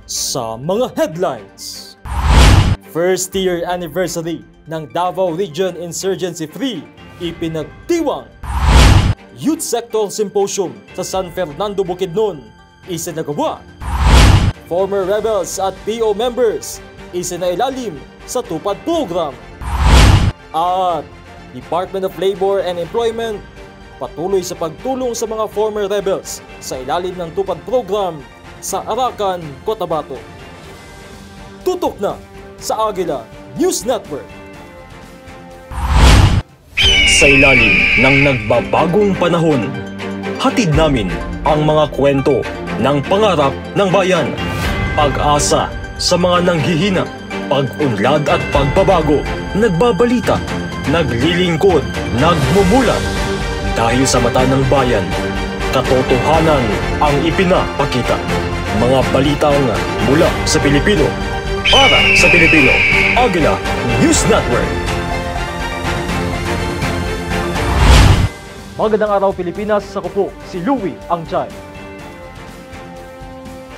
sa mga headlines. First year anniversary ng Davao Region Insurgency Free ipinagdiwang. Youth Sector Symposium sa San Fernando, Bukidnon isinagawa. Former rebels at PO members isinailalim sa Tupad Program. At Department of Labor and Employment patuloy sa pagtulong sa mga former rebels sa ilalim ng Tupad Program sa Arakan, Cotabato. Tutok na sa Agila News Network. Sa ilalim ng nagbabagong panahon, hatid namin ang mga kwento ng pangarap ng bayan, pag-asa sa mga nanghihina, pag-unlad at pagbabago, nagbabalita, naglilingkod, nagmumulat. Dahil sa mata ng bayan, katotohanan ang ipinapakita. Mga balitang mula sa Pilipino, para sa Pilipino, Agila News Network. Magandang araw Pilipinas, ako po si Louie Angchay.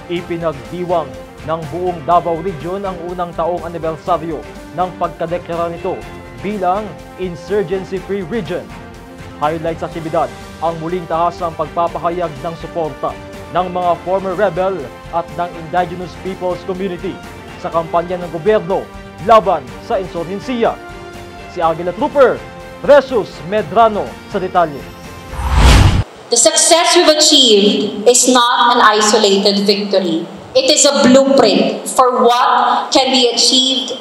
Ipinagdiwang ng buong Davao Region ang unang taong anibersaryo ng pagkadeklara nito bilang Insurgency-Free Region. Highlight sa aktibidad ang muling tahasang pagpapahayag ng suporta ng mga former rebel at ng indigenous people's community sa kampanya ng gobyerno laban sa insurhensiya. Si Agila Trooper Jesus Medrano sa detalye. The success we've achieved is not an isolated victory. It is a blueprint for what can be achieved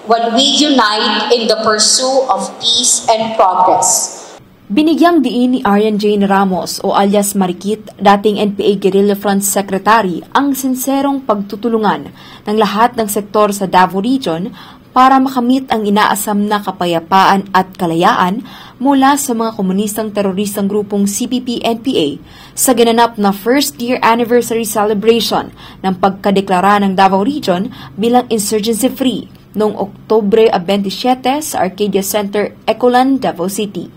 when we unite in the pursuit of peace and progress. Binigyang diin ni Arian Jane Ramos o alias Marikit, dating NPA Guerrilla Front Secretary, ang sinserong pagtutulungan ng lahat ng sektor sa Davao Region para makamit ang inaasam na kapayapaan at kalayaan mula sa mga komunistang teroristang grupong CPP-NPA sa ginanap na first year anniversary celebration ng pagkadeklara ng Davao Region bilang insurgency-free noong Oktubre 27 sa Arcadia Center, Ecolan, Davao City.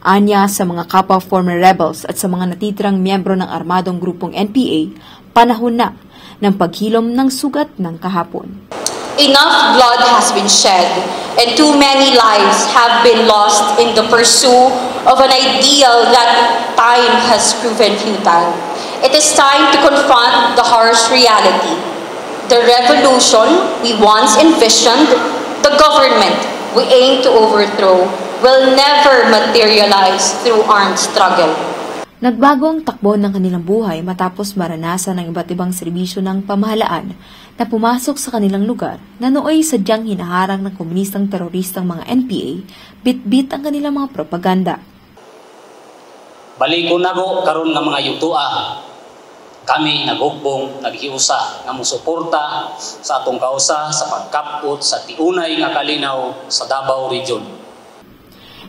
Anya sa mga kapwa former rebels at sa mga natitirang miyembro ng armadong grupong NPA, panahon na ng paghilom ng sugat ng kahapon. Enough blood has been shed and too many lives have been lost in the pursuit of an ideal that time has proven futile. It is time to confront the harsh reality. The revolution we once envisioned, the government we aim to overthrow, will never materialize through armed struggle. Nagbago ang takbo ng kanilang buhay matapos maranasan ng iba't ibang serbisyo ng pamahalaan na pumasok sa kanilang lugar na nooy sadyang hinaharang ng komunistang teroristang mga NPA, bit-bit ang kanilang mga propaganda. Baliko na ko karon ng mga yutua. Kami naghukbong, naghiusa nga musuporta sa atong kausa sa pagkapot sa tiunay nga kalinaw sa Davao Region.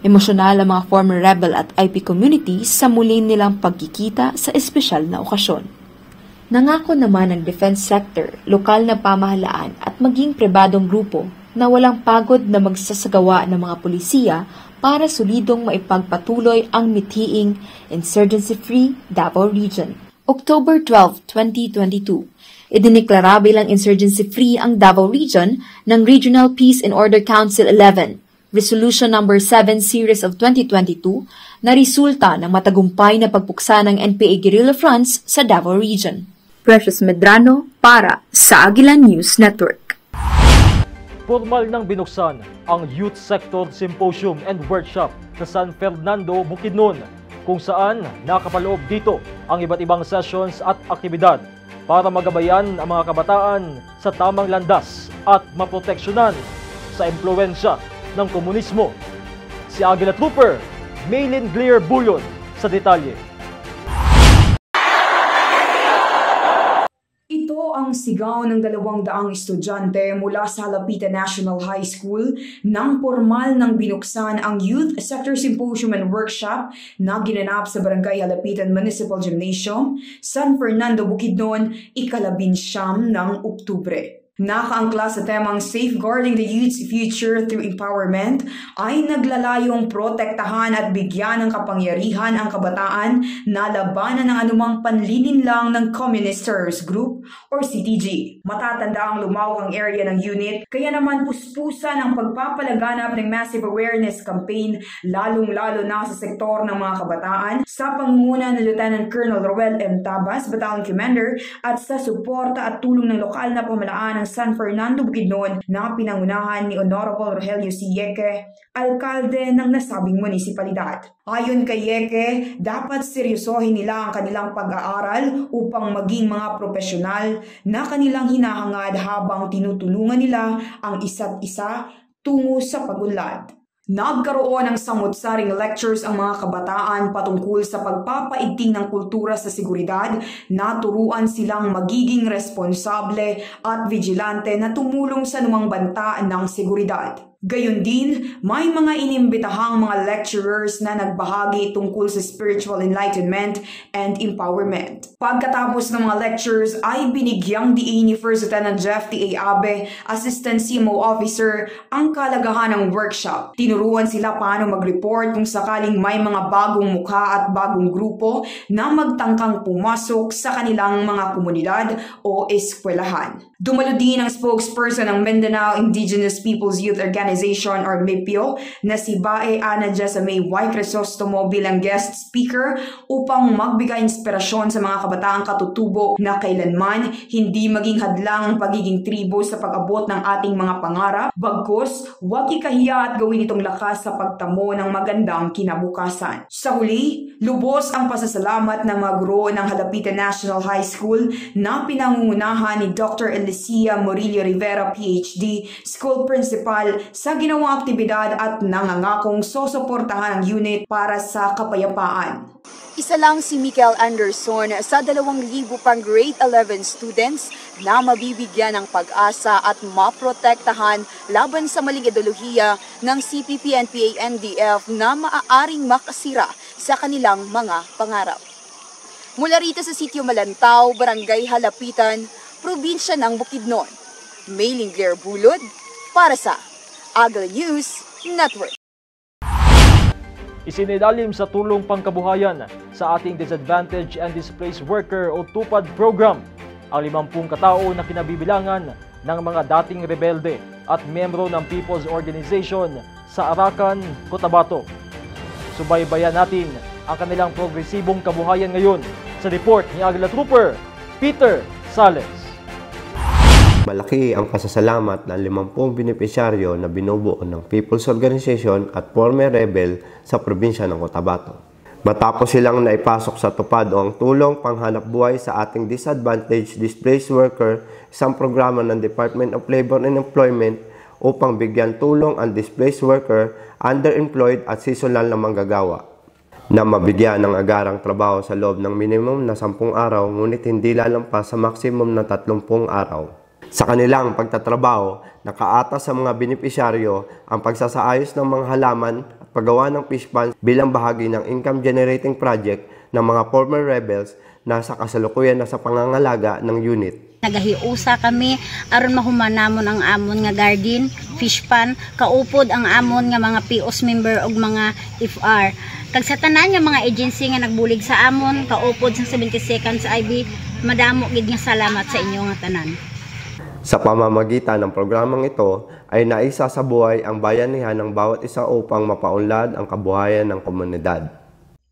Emosyonal ang mga former rebel at IP community sa muli nilang pagkikita sa espesyal na okasyon. Nangako naman ng defense sector, lokal na pamahalaan at maging pribadong grupo na walang pagod na magsasagawa ng mga pulisya para solidong maipagpatuloy ang mithiing Insurgency-Free Davao Region. October 12, 2022, idiniklara bilang insurgency-free ang Davao Region ng Regional Peace and Order Council 11, Resolution No. 7 Series of 2022 na resulta ng matagumpay na pagpuksa ng NPA Guerrilla Fronts sa Davao Region. Precious Medrano para sa Agila News Network. Formal nang binuksan ang Youth Sector Symposium and Workshop sa San Fernando, Bukidnon, kung saan nakapaloob dito ang iba't ibang sessions at aktibidad para magabayan ang mga kabataan sa tamang landas at maproteksyonan sa impluwensya ng komunismo. Si Agila Trooper Maylin Glier Buyon sa detalye. Ito ang sigaw ng 200 estudyante mula sa Halapitan National High School nang formal nang binuksan ang Youth Sector Symposium and Workshop na ginanap sa Barangay Halapitan Municipal Gymnasium, San Fernando, Bukidnon, ika-19 ng Oktubre. Nakaangkla sa temang Safeguarding the Youth's Future Through Empowerment ay naglalayong protektahan at bigyan ng kapangyarihan ang kabataan na labanan ng anumang panlilinlang ng Communist Terrorist Group or CTG. Matatanda ang lumawang area ng unit, kaya naman puspusan ang pagpapalaganap ng massive awareness campaign lalong-lalo na sa sektor ng mga kabataan sa pangunguna ni Lieutenant Colonel Roel M. Tabas, Battalion Commander, at sa suporta at tulong ng lokal na pamahalaan ng San Fernando, Bukidnon na pinangunahan ni Honorable Rogelio C. Yeke, alkalde ng nasabing munisipalidad. Ayon kay Yeke, dapat seryosohin nila ang kanilang pag-aaral upang maging mga profesional na kanilang hinahangad habang tinutulungan nila ang isa't isa tungo sa pag-unlad. Nagkaroon ng samut-saring lectures ang mga kabataan patungkol sa pagpapaigting ng kultura sa seguridad, naturuan silang magiging responsable at vigilante na tumulong sa anumang banta ng seguridad. Gayon din, may mga inimbitahang mga lecturers na nagbahagi tungkol sa spiritual enlightenment and empowerment. Pagkatapos ng mga lectures ay binigyang diin ni First Lieutenant Jeff T. A. Abe, Assistant CMO Officer, ang kalagahan ng workshop. Tinuruan sila paano mag-report kung sakaling may mga bagong mukha at bagong grupo na magtangkang pumasok sa kanilang mga komunidad o eskwelahan. Dumalo din ang spokesperson ng Mindanao Indigenous Peoples Youth Organization or MIPYO na si Bae Ana Jessamay Y. Crisostomo bilang guest speaker upang magbigay inspirasyon sa mga kabataang katutubo na kailanman hindi maging hadlang ang pagiging tribo sa pag-abot ng ating mga pangarap, bagkus huwag ikahiya at gawin itong lakas sa pagtamo ng magandang kinabukasan. Sa huli, lubos ang pasasalamat ng mga guro ng Halapitan National High School na pinangungunahan ni Dr. Alicia Morillo Rivera, PhD, School Principal, sa ginawang aktibidad at nangangakong susuportahan ang unit para sa kapayapaan. Isa lang si Michael Anderson sa 2,000 pang grade 11 students na mabibigyan ng pag-asa at maprotektahan laban sa maling ideolohiya ng CPP-NPA-NDF na maaaring makasira sa kanilang mga pangarap. Mula rito sa Sitio Malantaw, Barangay Halapitan, Probinsya ng Bukidnon, Mailing Claire Bulod para sa Agla News Network. Isinilalim sa tulong pangkabuhayan sa ating Disadvantaged and Displaced Worker o TUPAD program ang 50 katao na kinabibilangan ng mga dating rebelde at membro ng People's Organization sa Arakan, Cotabato. Subaybayan natin ang kanilang progresibong kabuhayan ngayon sa report ni Agla Trooper Peter Sales. Malaki ang pasasalamat ng 50 benepisyaryo na binubuo ng People's Organization at former rebel sa probinsya ng Cotabato. Matapos silang naipasok sa TUPAD o ang tulong panghanap buhay sa ating Disadvantaged Displaced Worker, isang programa ng Department of Labor and Employment upang bigyan tulong ang displaced worker, underemployed at seasonal na manggagawa na mabigyan ng agarang trabaho sa loob ng minimum na 10 araw ngunit hindi lalampas sa maximum na 30 araw. Sa kanilang pagtatrabaho, nakaatas sa mga benepisyaryo ang pagsasaayos ng mga halaman at paggawa ng fish ponds bilang bahagi ng income-generating project ng mga former rebels na sa kasalukuyan na sa pangangalaga ng unit. Nagahiusa kami aron mahumanamon ang amon nga garden, fish pond, kaupod ang amon nga mga POS member ug mga FR. Kag sa tanan nga mga agency nga nagbulig sa amon, kaupod sa 70 seconds IB, madamo gid nga salamat sa inyo nga tanan. Sa pamamagitan ng programang ito ay naisa sa buhay ang bayanihan ng bawat isa upang mapaunlad ang kabuhayan ng komunidad.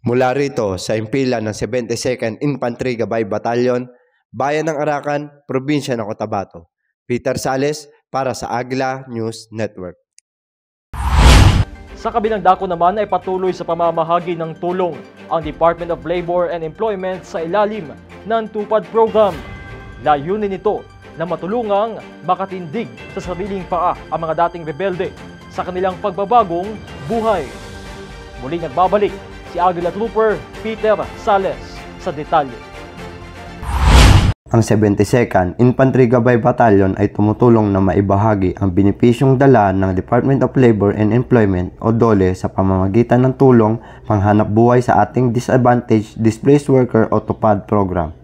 Mula rito sa impila ng 72nd Infantry Gabay Battalion, Bayan ng Arakan, Probinsya ng Cotabato. Peter Sales para sa Agla News Network. Sa kabilang dako naman ay patuloy sa pamamahagi ng tulong ang Department of Labor and Employment sa ilalim ng TUPAD program. Layunin nito na matulungang makatindig sa sariling paa ang mga dating rebelde sa kanilang pagbabagong buhay. Muli nagbabalik si Agla Trooper Peter Sales sa detalye. Ang 72nd Infantry Gabay Battalion ay tumutulong na maibahagi ang benepisyong dala ng Department of Labor and Employment o DOLE sa pamamagitan ng tulong panghanap buhay sa ating Disadvantaged Displaced Worker o TUPAD program.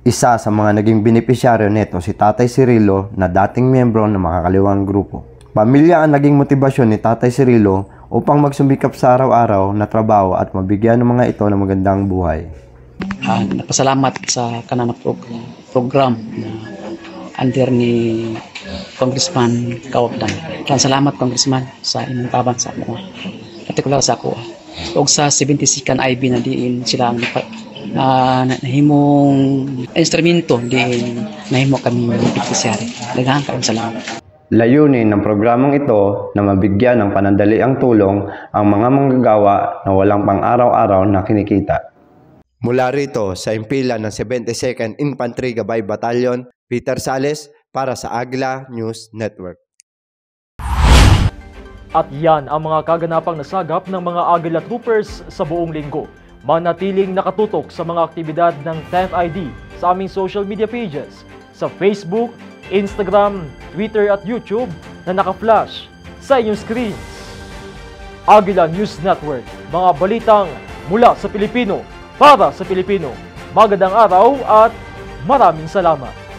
Isa sa mga naging benepisyaryo nito si Tatay Cirilo na dating miyembro ng makakaliwang grupo. Pamilya ang naging motibasyon ni Tatay Cirilo upang magsumikap sa araw-araw na trabaho at mabigyan ng mga ito ng magandang buhay. Nagpasalamat sa kanang program na under ni Congressman Kaupdan. Salamat Congressman sa inyong tabang sa ako. Partikular sa ako. O sa 72nd IB na diin sila ang nahimong instrumento diin nahimo kami beneficiary. Daghang kayong salamat. Layunin ng programang ito na mabigyan ng panandaliang tulong ang mga manggagawa na walang pang-araw-araw na kinikita. Mula rito sa impila ng 72nd Infantry Gabay Battalion, Peter Sales para sa Agla News Network. At yan ang mga kaganapang nasagap ng mga Agila Troopers sa buong linggo. Manatiling nakatutok sa mga aktibidad ng 10th ID sa aming social media pages sa Facebook, Instagram, Twitter at YouTube na naka-flash sa inyong screens. Agila News Network, mga balitang mula sa Pilipino para sa Pilipino. Magandang araw at maraming salamat.